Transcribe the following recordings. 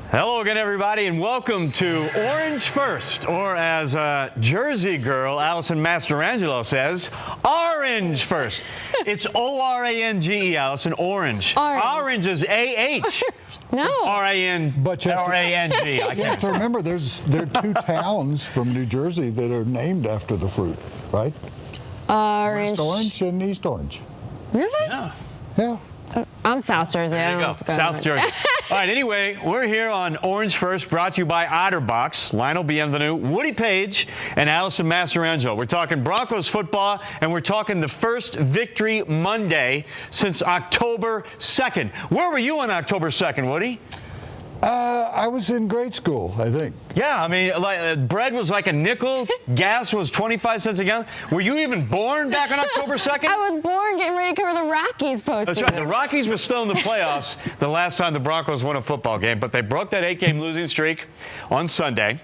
Hello again, everybody, and welcome to Orange First, or as Jersey girl Allison Mastrangelo says, Orange First. It's O-R-A-N-G-E, Allison, orange. Orange is A-H. No. R-A-N, but R-A-N-G. You have to remember, there are two towns from New Jersey that are named after the fruit, right? Orange. West Orange and East Orange. Really? Yeah. Yeah. I'm South Jersey. There you go. South Jersey. All right, anyway, we're here on Orange First, brought to you by Otterbox, Lionel Bienvenu, Woody Page, and Allison Mastrangelo. We're talking Broncos football, and we're talking the first victory Monday since October 2nd. Where were you on October 2nd, Woody? I was in grade school, I think. Yeah, I mean, bread was like a nickel, gas was 25 cents a gallon. Were you even born back on October 2nd? I was born getting ready to cover the Rockies postseason. That's right. The Rockies were still in the playoffs the last time the Broncos won a football game, but they broke that 8-game losing streak on Sunday.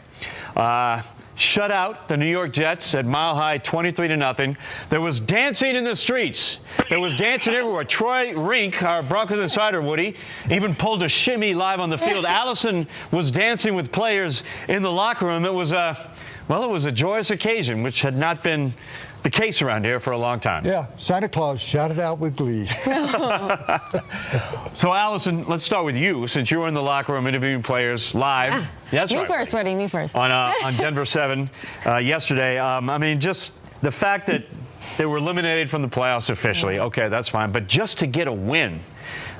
Shut out the New York Jets at Mile High 23-0. There was dancing in the streets. There was dancing everywhere. Troy Rink, our Broncos insider, Woody, even pulled a shimmy live on the field. Allison was dancing with players in the locker room. It was a joyous occasion, which had not been the case around here for a long time. Yeah, Santa Claus shouted out with glee. So, Allison, let's start with you, since you were in the locker room interviewing players live. Yeah, that's me right. first, Woody, me first. On Denver 7 yesterday. I mean, just the fact that they were eliminated from the playoffs officially, okay, that's fine. But just to get a win,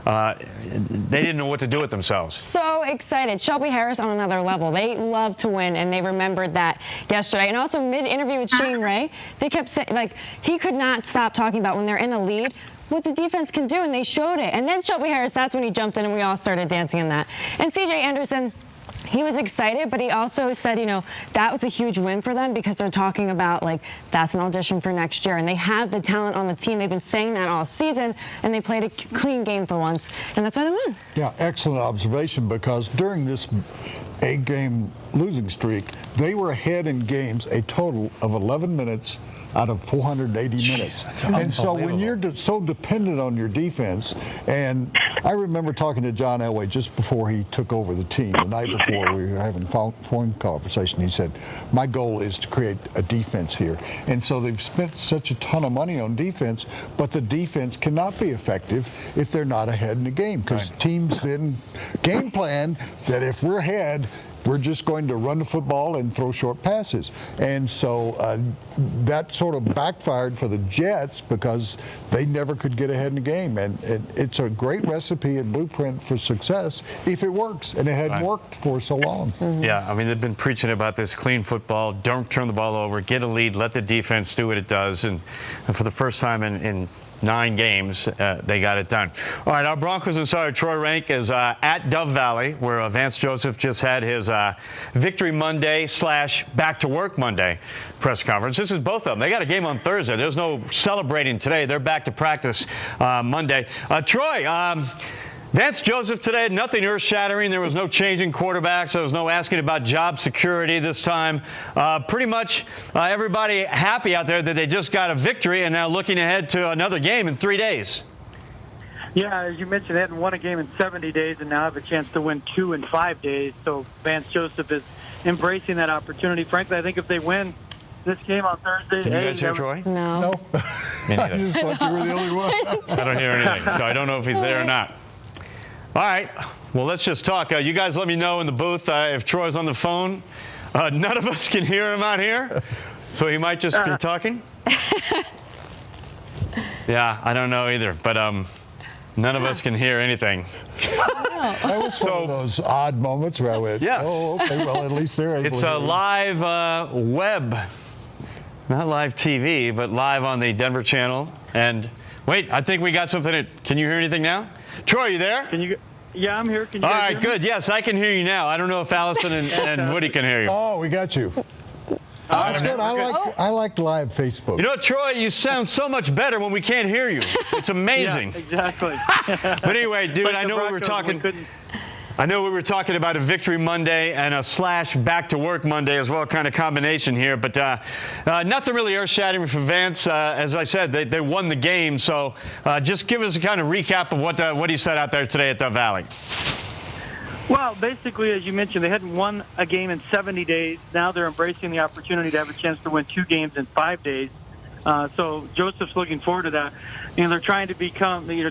they didn't know what to do with themselves. So excited. Shelby Harris on another level. They love to win, and they remembered that yesterday. And also, mid-interview with Shane Ray, they kept saying, like, he could not stop talking about when they're in a lead, what the defense can do, and they showed it. And then Shelby Harris, that's when he jumped in, and we all started dancing in that. And C.J. Anderson, he was excited, but he also said, you know, that was a huge win for them because they're talking about, like, that's an audition for next year. And they have the talent on the team. They've been saying that all season, and they played a clean game for once, and that's why they won. Yeah, excellent observation, because during this 8-game losing streak, they were ahead in games a total of 11 minutes out of 480 minutes. And so when you're so dependent on your defense, and I remember talking to John Elway just before he took over the team, the night before we were having a phone conversation, he said, my goal is to create a defense here. And so they've spent such a ton of money on defense, but the defense cannot be effective if they're not ahead in the game, because teams then game plan that if we're ahead, we're just going to run the football and throw short passes. And so that sort of backfired for the Jets because they never could get ahead in the game. And it's a great recipe and blueprint for success if it works. And it hadn't worked for so long. Mm-hmm. Yeah, I mean, they've been preaching about this clean football, don't turn the ball over, get a lead, let the defense do what it does. And for the first time in 9 games, they got it done. All right, our Broncos insider Troy Rank is at Dove Valley, where Vance Joseph just had his Victory Monday / Back to Work Monday press conference. This is both of them. They got a game on Thursday. There's no celebrating today. They're back to practice Monday. Troy, Vance Joseph today, nothing earth-shattering. There was no changing quarterbacks. There was no asking about job security this time. Pretty much everybody happy out there that they just got a victory and now looking ahead to another game in 3 days. Yeah, as you mentioned, they hadn't won a game in 70 days and now have a chance to win 2 in 5 days. So Vance Joseph is embracing that opportunity. Frankly, I think if they win this game on Thursday... Can you guys hear Troy? No. Me neither. I just thought you were the only one. I don't hear anything, so I don't know if he's there or not. All right, well, let's just talk. You guys let me know in the booth if Troy's on the phone. None of us can hear him out here, so he might just be talking. Yeah, I don't know either, but none of us can hear anything. That was one of those odd moments where I went, yes. Oh, okay, well, at least they're able It's to a hear me. live web, not live TV, but live on the Denver channel. And wait, I think we got something. Can you hear anything now? Troy, you there? Yeah, I'm here. Can you All guys right, hear me? good. Yes, I can hear you now. I don't know if Allison and Woody can hear you. Oh, we got you. That's good. I like live Facebook. You know, Troy, you sound so much better when we can't hear you. It's amazing. Yeah, exactly. But anyway, dude, I know we were talking. I know we were talking about a Victory Monday and a / Back to Work Monday as well, kind of combination here. But nothing really earth-shattering for Vance. As I said, they won the game. So just give us a kind of recap of what he said out there today at Dove Valley. Well, basically, as you mentioned, they hadn't won a game in 70 days. Now they're embracing the opportunity to have a chance to win 2 games in 5 days. So Joseph's looking forward to that. They're trying to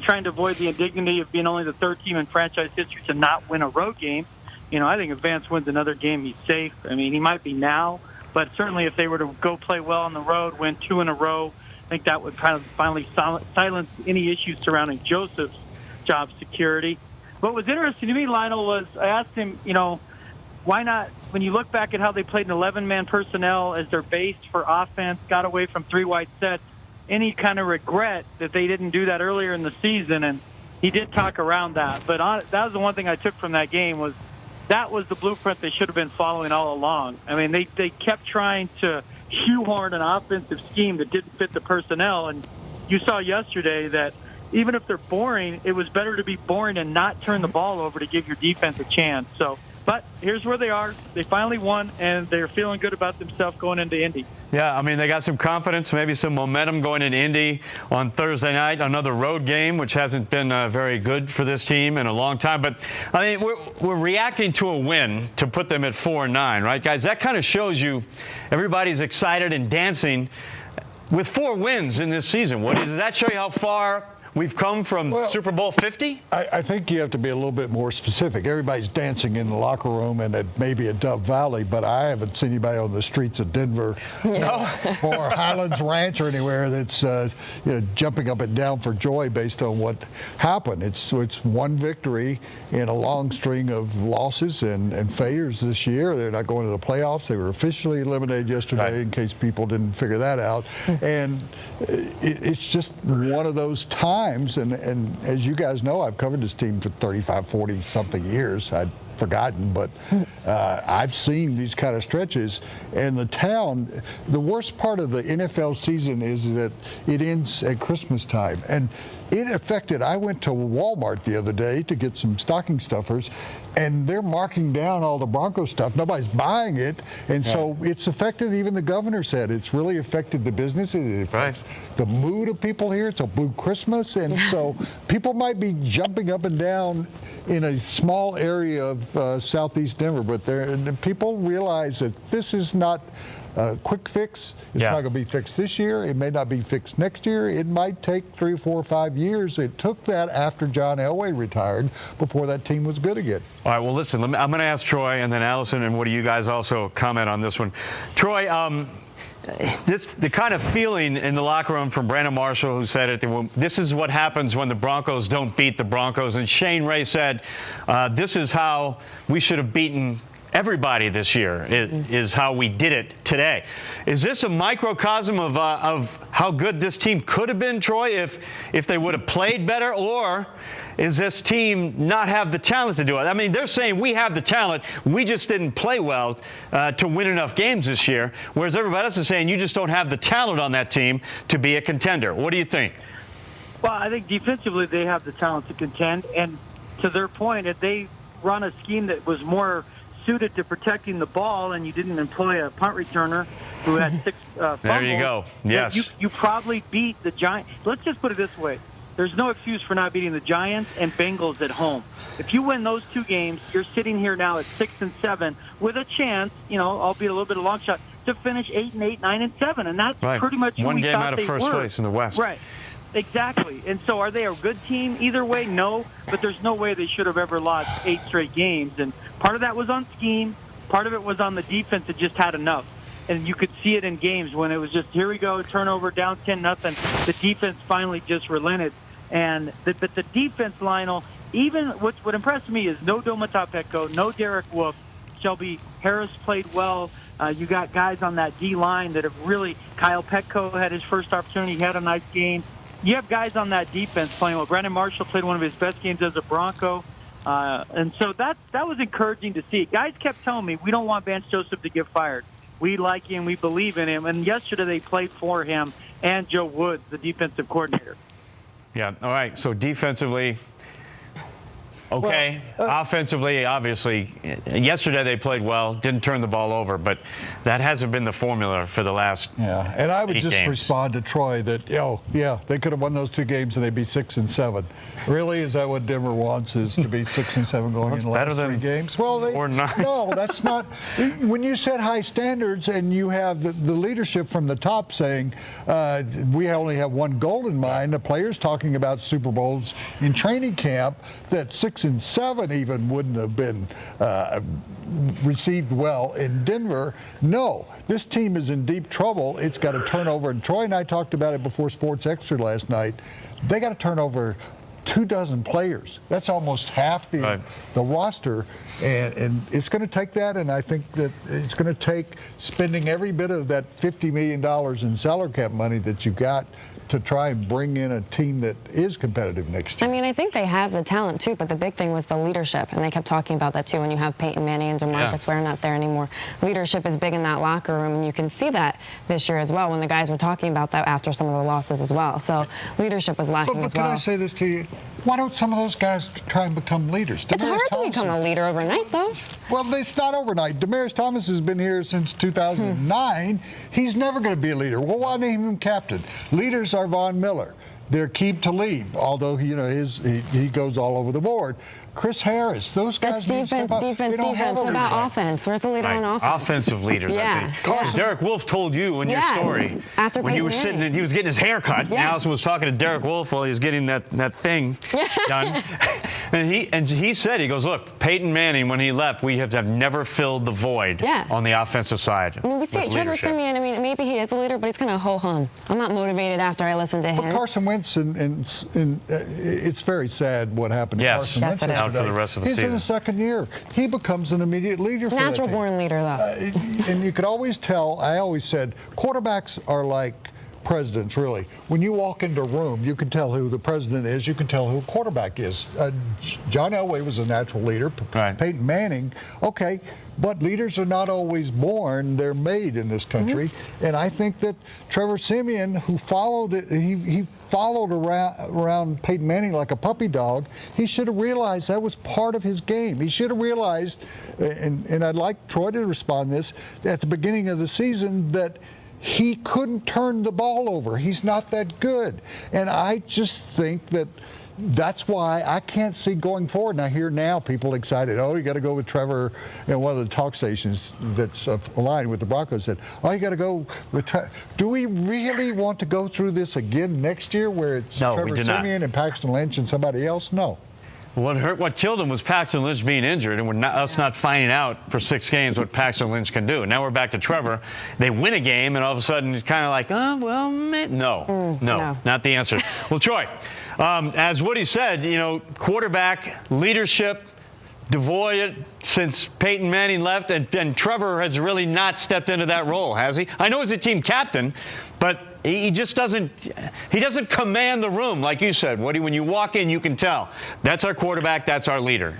trying to avoid the indignity of being only the 3rd team in franchise history to not win a road game. I think if Vance wins another game, he's safe. I mean, he might be now, but certainly if they were to go play well on the road, win 2 in a row, I think that would kind of finally silence any issues surrounding Joseph's job security. What was interesting to me, Lionel, was I asked him, why not, when you look back at how they played an 11-man personnel as their base for offense, got away from 3 wide sets, any kind of regret that they didn't do that earlier in the season? And he did talk around that. But that was the one thing I took from that game was that was the blueprint they should have been following all along. I mean, they kept trying to shoehorn an offensive scheme that didn't fit the personnel. And you saw yesterday that even if they're boring, it was better to be boring and not turn the ball over to give your defense a chance. But here's where they are. They finally won, and they're feeling good about themselves going into Indy. Yeah, I mean, they got some confidence, maybe some momentum going into Indy on Thursday night, another road game, which hasn't been very good for this team in a long time. But, I mean, we're reacting to a win to put them at 4-9, right, guys? That kind of shows you everybody's excited and dancing with 4 wins in this season. Does that show you how far we've come from Super Bowl 50? I think you have to be a little bit more specific. Everybody's dancing in the locker room and maybe at Dove Valley, but I haven't seen anybody on the streets of Denver or Highlands Ranch or anywhere that's jumping up and down for joy based on what happened. It's one victory in a long string of losses and failures this year. They're not going to the playoffs. They were officially eliminated yesterday, in case people didn't figure that out. And it's just one of those times. And as you guys know, I've covered this team for 35, 40-something years. I'd forgotten, but I've seen these kind of stretches. And the worst part of the NFL season is that it ends at Christmas time. And it affected, I went to Walmart the other day to get some stocking stuffers, and they're marking down all the Broncos stuff. Nobody's buying it. And so it's affected, even the governor said, it's really affected the business. It affects the mood of people here. It's a blue Christmas. And so people might be jumping up and down in a small area of southeast Denver, but people realize that this is not a quick fix. It's not going to be fixed this year. It may not be fixed next year. It might take 3, 4, 5 years. It took that after John Elway retired before that team was good again. All right, well, listen, I'm going to ask Troy and then Allison, and what do you guys also comment on this one? Troy, the kind of feeling in the locker room from Brandon Marshall, who said it, this is what happens when the Broncos don't beat the Broncos. And Shane Ray said, this is how we should have beaten everybody this year, is how we did it today. Is this a microcosm of how good this team could have been, Troy, if they would have played better? Or is this team not have the talent to do it? I mean, they're saying we have the talent, we just didn't play well to win enough games this year, whereas everybody else is saying you just don't have the talent on that team to be a contender. What do you think? Well, I think defensively they have the talent to contend, and to their point, if they run a scheme that was more suited to protecting the ball and you didn't employ a punt returner who had 6 fumbles. There you go. Yes. You probably beat the Giants. Let's just put it this way. There's no excuse for not beating the Giants and Bengals at home. If you win those 2 games, you're sitting here now at 6-7 with a chance, albeit a little bit of long shot, to finish 8-8, 9-7. And that's pretty much one game out of first place in the West. Right. Exactly. And so are they a good team? Either way, no. But there's no way they should have ever lost 8 straight games. And part of that was on scheme. Part of it was on the defense that just had enough. And you could see it in games when it was just, here we go, turnover, down 10-0. The defense finally just relented. But the defense, Lionel, even what impressed me is no Domata Petco, no Derek Wolfe. Shelby Harris played well. You got guys on that D-line that have really, Kyle Petco had his first opportunity. He had a nice game. You have guys on that defense playing well. Brandon Marshall played one of his best games as a Bronco. And so that was encouraging to see. Guys kept telling me, we don't want Vance Joseph to get fired. We like him. We believe in him. And yesterday they played for him and Joe Woods, the defensive coordinator. Yeah, all right. So defensively, okay? Offensively, obviously, yesterday they played well, didn't turn the ball over, but that hasn't been the formula for the last and I would 8 just games. respond to Troy that, they could have won those 2 games and they'd be 6-7. Really, is that what Denver wants, is to be 6-7 going in the last 3 games? Well, or not. No, that's not. When you set high standards and you have the leadership from the top saying, we only have one goal in mind, the players talking about Super Bowls in training camp, that 6-7 even wouldn't have been received well in Denver. No, this team is in deep trouble. It's got a turnover, and Troy and I talked about it before Sports Extra last night. They got to turn over 24 players. That's almost half the roster, and it's going to take that, and I think that it's going to take spending every bit of that $50 million in salary cap money that you got to try and bring in a team that is competitive next year. I mean, I think they have the talent too, but the big thing was the leadership, and they kept talking about that too. When you have Peyton Manning and DeMarcus Ware not there anymore, leadership is big in that locker room, and you can see that this year as well when the guys were talking about that after some of the losses as well. So leadership was lacking as well. Can I say this to you? Why don't some of those guys try and become leaders? It's hard to become a leader overnight, though. Well, it's not overnight. Demaryius Thomas has been here since 2009. He's never going to be a leader. Well, why name him captain? Leaders are Von Miller. They're Keep to lead, although he goes all over the board. Chris Harris, those guys. That's defense. What about offense? Where's the leader on offense? Offensive leaders. Yeah. Derek Wolfe told you in your story after when you were sitting and he was getting his hair cut. Yeah. Allison was talking to Derek Wolfe while he was getting that thing done. And he said, he goes, look, Peyton Manning, when he left, we have never filled the void on the offensive side. I mean, we see Trevor Siemian, I mean, maybe he is a leader, but he's kind of ho-hum. I'm not motivated after I listen to him. But Carson Wentz, it's very sad what happened to Carson Wentz. Yes, it is. Out for the rest of the season. He's in his second year. He becomes an immediate leader for that team. Natural-born leader, though. And you could always tell, I always said, quarterbacks are like presidents, really. When you walk into a room, you can tell who the president is. You can tell who a quarterback is. John Elway was a natural leader. Peyton Manning, okay. But leaders are not always born. They're made in this country. And I think that Trevor Siemian, who followed it, he followed around Peyton Manning like a puppy dog. He should have realized that was part of his game. He should have realized, and I'd like Troy to respond to this, at the beginning of the season, that he couldn't turn the ball over. He's not that good. And I just think that's why I can't see going forward. And I hear now people excited, you got to go with Trevor. And one of the talk stations that's aligned with the Broncos said, you got to go with Trevor. Do we really want to go through this again next year where it's Trevor Siemian and Paxton Lynch and somebody else? No. What killed him was Paxton Lynch being injured, and us not finding out for 6 games what Paxton Lynch can do. Now we're back to Trevor. They win a game, and all of a sudden it's kind of like, no, not the answer. Well, Troy, as Woody said, quarterback leadership devoid since Peyton Manning left, and Trevor has really not stepped into that role, has he? I know he's a team captain, but he just doesn't command the room, like you said, Woody. When you walk in, you can tell. That's our quarterback. That's our leader.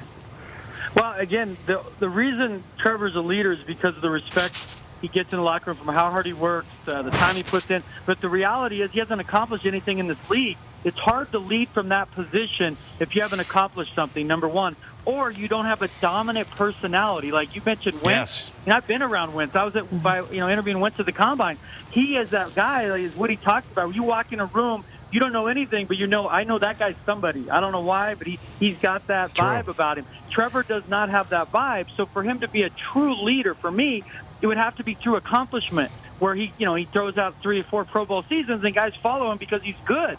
Well, again, the reason Trevor's a leader is because of the respect he gets in the locker room from how hard he works, the time he puts in. But the reality is he hasn't accomplished anything in this league. It's hard to lead from that position if you haven't accomplished something, number one. Or you don't have a dominant personality. Like you mentioned Wentz. Yes. And I've been around Wentz. I was interviewing Wentz at the Combine. He is that guy, like what he talks about. You walk in a room, you don't know anything, but I know that guy's somebody. I don't know why, but he's got that vibe about him. Trevor does not have that vibe. So for him to be a true leader, for me, it would have to be through accomplishment, where he throws out 3 or 4 Pro Bowl seasons and guys follow him because he's good.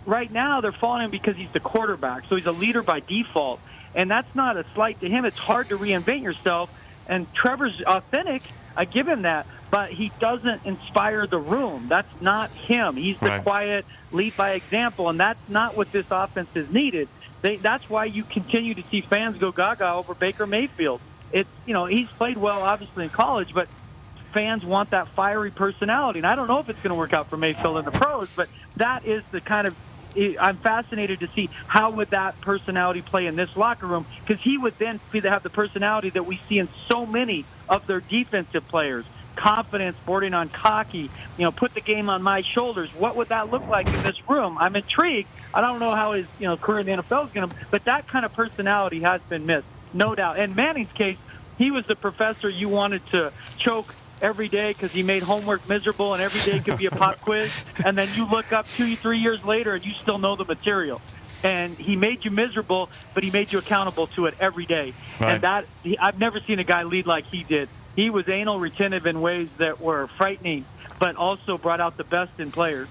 Right now, they're following him because he's the quarterback, so he's a leader by default. And that's not a slight to him. It's hard to reinvent yourself. And Trevor's authentic. I give him that. But he doesn't inspire the room. That's not him. He's the quiet, lead by example. And that's not what this offense is needed. That's why you continue to see fans go gaga over Baker Mayfield. He's played well, obviously, in college, but fans want that fiery personality. And I don't know if it's going to work out for Mayfield in the pros, but that is the kind of I'm fascinated to see how would that personality play in this locker room, because he would then have the personality that we see in so many of their defensive players. confidence, bordering on cocky, put the game on my shoulders. What would that look like in this room? I'm intrigued. I don't know how his career in the NFL is going to, but that kind of personality has been missed, no doubt. In Manning's case, he was the professor you wanted to choke every day because he made homework miserable, and every day could be a pop quiz. And then you look up 2-3 years later and you still know the material. And he made you miserable, but he made you accountable to it every day. Right. And I've never seen a guy lead like he did. He was anal retentive in ways that were frightening, but also brought out the best in players.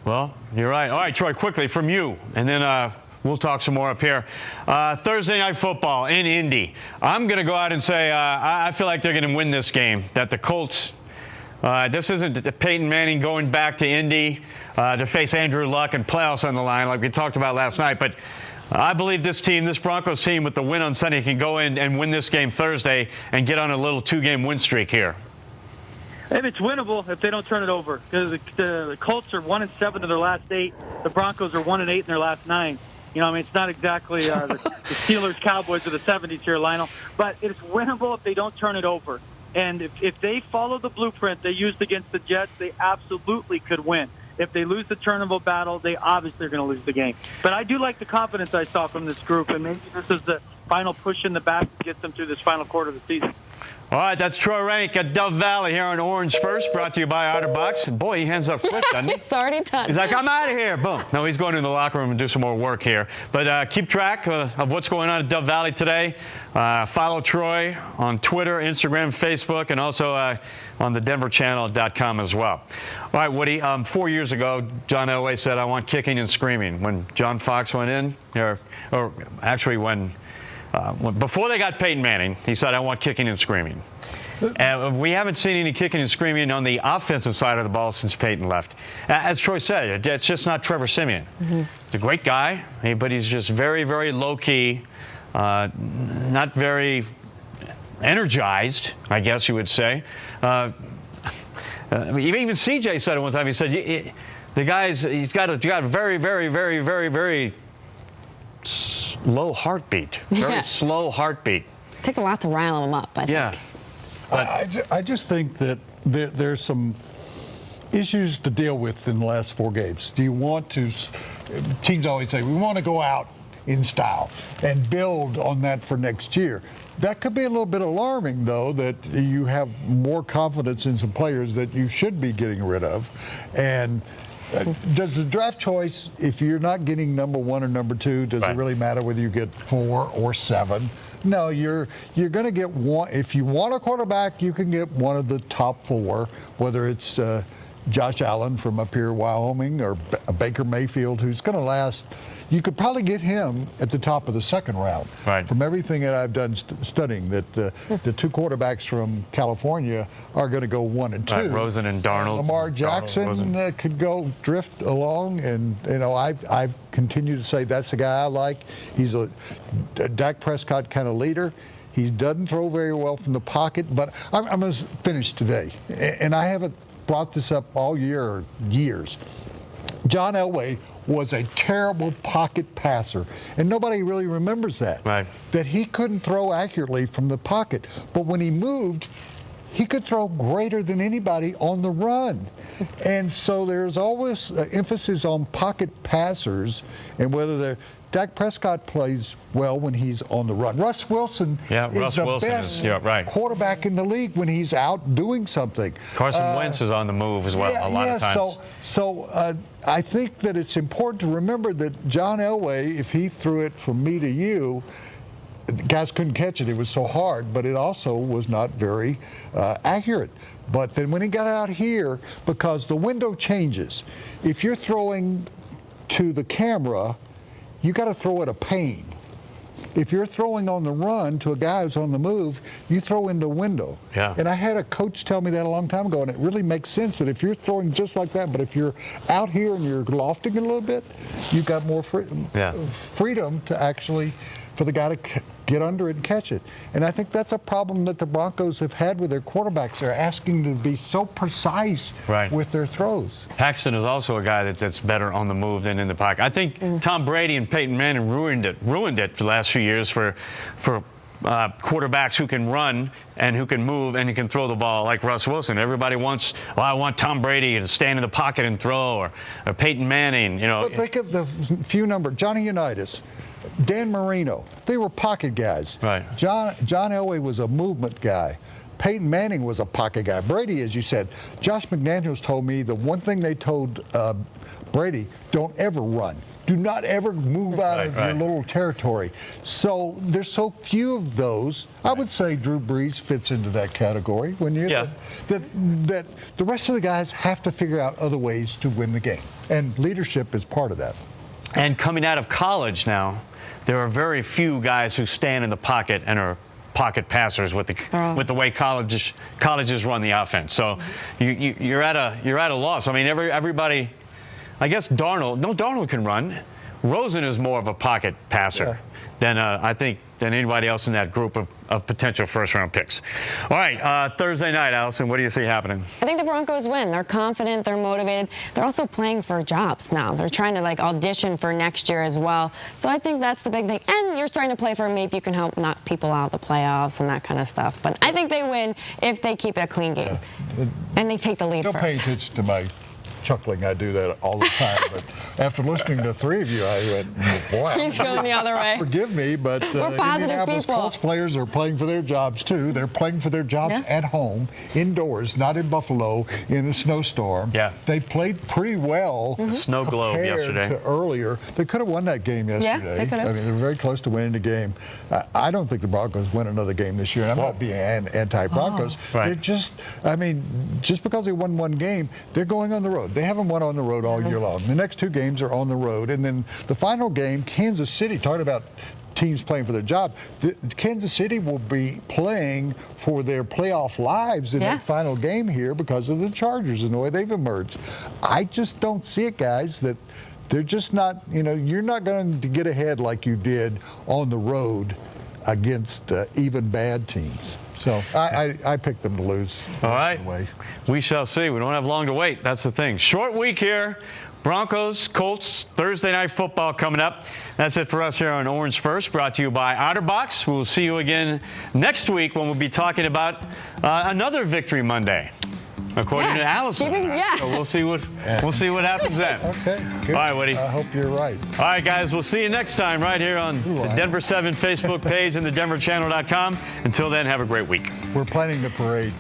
Well, you're right. All right, Troy, quickly from you, and then we'll talk some more up here. Thursday Night Football in Indy. I'm going to go out and say I feel like they're going to win this game, that the Colts, this isn't Peyton Manning going back to Indy to face Andrew Luck and playoffs on the line like we talked about last night, but I believe this team, this Broncos team, with the win on Sunday, can go in and win this game Thursday and get on a little 2-game win streak here. If it's winnable, if they don't turn it over, because the Colts are 1-7 in their last 8, the Broncos are 1-8 in their last 9. It's not exactly the Steelers, Cowboys of the 70s here, Lionel, but it's winnable if they don't turn it over. And if they follow the blueprint they used against the Jets, they absolutely could win. If they lose the turnable battle, they obviously are going to lose the game. But I do like the confidence I saw from this group, and maybe this is the final push in the back to get them through this final quarter of the season. All right, that's Troy Rennick at Dove Valley here on Orange First, brought to you by OtterBox. Boy, he hands up quick, doesn't he? It's already done. He's like, I'm out of here. Boom. No, he's going in the locker room and do some more work here. But keep track of what's going on at Dove Valley today. Follow Troy on Twitter, Instagram, Facebook, and also on the denverchannel.com as well. All right, Woody, 4 years ago, John Elway said, I want kicking and screaming. When John Fox went in, or actually when before they got Peyton Manning, he said, I want kicking and screaming. And we haven't seen any kicking and screaming on the offensive side of the ball since Peyton left. As Troy said, it's just not Trevor Siemian. He's a great guy, but he's just very, very low-key, not very energized, I guess you would say. Even CJ said it one time. He said, he's got a very, very, very, very, very low heartbeat, very slow heartbeat. It takes a lot to rile him up, I think. I just think that there's some issues to deal with in the last 4 games. Do you want to, teams always say, we want to go out in style and build on that for next year. That could be a little bit alarming, though, that you have more confidence in some players that you should be getting rid of. And does the draft choice, if you're not getting number 1 or number 2, does it really matter whether you get 4 or 7? No, you're going to get one. If you want a quarterback, you can get one of the top 4, whether it's Josh Allen from up here in Wyoming or Baker Mayfield, who's going to last. You could probably get him at the top of the 2nd round. Right. From everything that I've done studying, that the 2 quarterbacks from California are going to go 1 and 2. Right, Rosen and Darnold. Lamar Jackson could go drift along, and I've continued to say that's the guy I like. He's a Dak Prescott kind of leader. He doesn't throw very well from the pocket, but I'm going to finish today, and I haven't brought this up all year or years. John Elway was a terrible pocket passer, and nobody really remembers that. Right. That he couldn't throw accurately from the pocket, but when he moved, he could throw greater than anybody on the run. And so there's always emphasis on pocket passers, and whether they're Dak Prescott plays well when he's on the run. Russ Wilson is the best quarterback in the league when he's out doing something. Carson Wentz is on the move as well a lot of times. So I think that it's important to remember that John Elway, if he threw it from me to you, guys couldn't catch it. It was so hard, but it also was not very accurate. But then when he got out here, because the window changes, if you're throwing to the camera, you got to throw at a pane. If you're throwing on the run to a guy who's on the move, you throw in the window. Yeah. And I had a coach tell me that a long time ago, and it really makes sense that if you're throwing just like that, but if you're out here and you're lofting it a little bit, you've got more freedom to actually, for the guy to get under it and catch it. And I think that's a problem that the Broncos have had with their quarterbacks. They're asking to be so precise with their throws. Paxton is also a guy that's better on the move than in the pocket. I think Tom Brady and Peyton Manning ruined it for the last few years for quarterbacks who can run and who can move and who can throw the ball like Russ Wilson. Everybody wants, well, I want Tom Brady to stand in the pocket and throw, or Peyton Manning, you know. But think of the few numbers. Johnny Unitas, Dan Marino, they were pocket guys. Right. John Elway was a movement guy. Peyton Manning was a pocket guy. Brady, as you said, Josh McDaniels told me the one thing they told Brady, don't ever run. Do not ever move out of your little territory. So there's so few of those. I would say Drew Brees fits into that category. When you that the rest of the guys have to figure out other ways to win the game, and leadership is part of that. And coming out of college now, there are very few guys who stand in the pocket and are pocket passers with the way colleges run the offense. So you're at a loss. I mean, everybody. I guess Darnold can run. Rosen is more of a pocket passer than anybody else in that group of potential first-round picks. All right, Thursday night, Allison, what do you see happening? I think the Broncos win. They're confident. They're motivated. They're also playing for jobs now. They're trying to audition for next year as well. So I think that's the big thing. And you're starting to play for maybe you can help knock people out of the playoffs and that kind of stuff. But I think they win if they keep it a clean game and they take the lead Don't first. pay attention to my chuckling. I do that all the time. But after listening to three of you, I went, boy, He's going the other way. Forgive me, but We're positive Indianapolis people. Colts players are playing for their jobs too. They're playing for their jobs at home, indoors, not in Buffalo in a snowstorm. Yeah. They played pretty well. The snow globe yesterday. To earlier, they could have won that game yesterday. Yeah, they could have. I mean, they were very close to winning the game. I don't think the Broncos win another game this year, and I'm not being anti-Broncos. Right. They're just, I mean, just because they won one game, they're going on the road. They haven't won on the road all year long. The next two games are on the road, and then the final game, Kansas City, talking about teams playing for their job, Kansas City will be playing for their playoff lives in that final game here because of the Chargers and the way they've emerged. I just don't see it, guys, that they're just not, you're not going to get ahead like you did on the road against even bad teams. So I picked them to lose. All right. We shall see. We don't have long to wait. That's the thing. Short week here. Broncos, Colts, Thursday night football coming up. That's it for us here on Orange First, brought to you by OtterBox. We'll see you again next week when we'll be talking about another Victory Monday, according to Allison. So we'll see what happens then. Okay, good. All right, Woody. I hope you're right. All right, guys. We'll see you next time right here on the Denver 7 Facebook page and the denverchannel.com. Until then, have a great week. We're planning the parade.